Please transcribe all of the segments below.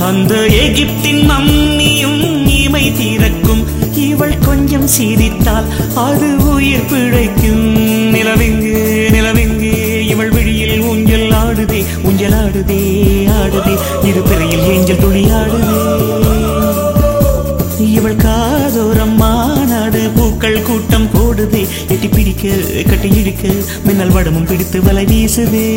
அந்த எகிப்தின் மம்மியும் இமை திறக்கும். இவள் கொஞ்சம் சிரித்தால் அது உயிர் பிழைக்கும். நிலவெங்கு நிலவெங்கு இவள் விழியில் ஊஞ்சல் ஆடுதே, ஊஞ்சல் ஆடுதே ஆடுதே. இரு பிறையில் ஏஞ்சல் துளி ஆடுதே. இவள் காதோரம் மாநாடு பூக்கள் கூட்டம் போடுதே. எட்டி பிடிக்க கட்டி இழுக்க மின்னல் வடமும் பிடித்து வலை வீசுதே.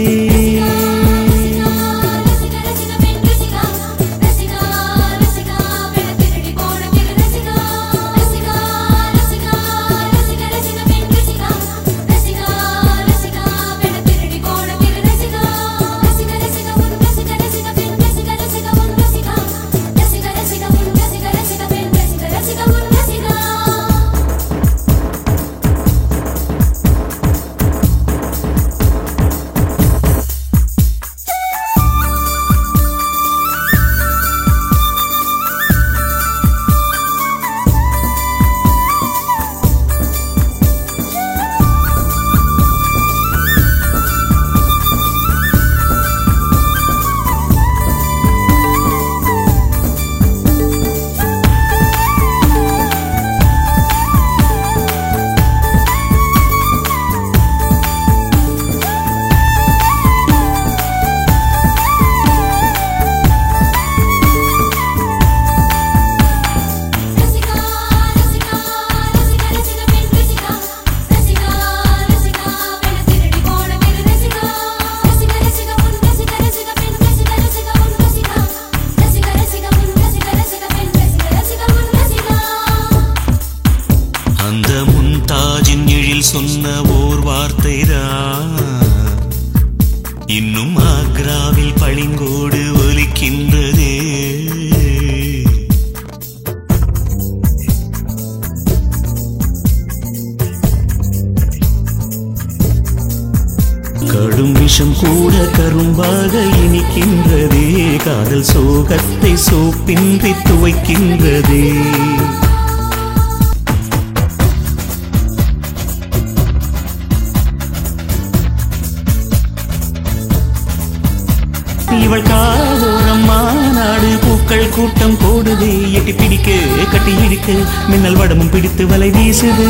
சொன்ன ஓர் வார்த்தைதான் இன்னும் ஆக்ராவில் பளிங்கோடு ஒலிக்கின்றதே. கடும் விஷம் கூட கரும்பாக இனிக்கின்றதே. காதல் சோகத்தை சோப்பின்றி துவைக்கின்றதே. இவள் காதோரம் மாநாடு பூக்கள் கூட்டம் போடுதே. எட்டி பிடிக்க கட்டி இழுக்க மின்னல் வடமும் பிடித்து வலை வீசுது.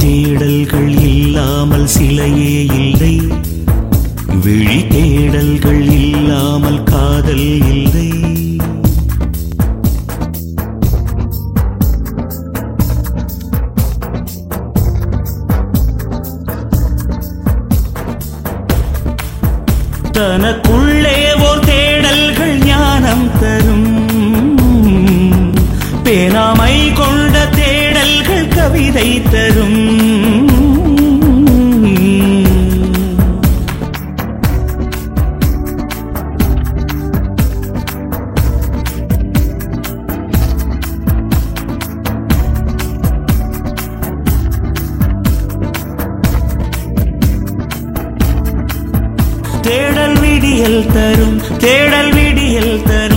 தேடல்கள் இல்லாமல் சிலையே இல்லை. விழி தேடல்கள் இல்லாமல் காதல் இல்லை. தனக்குள்ளே ஓர் தேடல்கள் ஞானம் தரும். பேராமை கொண்ட தேடல்கள் கவிதை தரும். தேடல் விடியல் தரும், தேடல் விடியல் தரும்.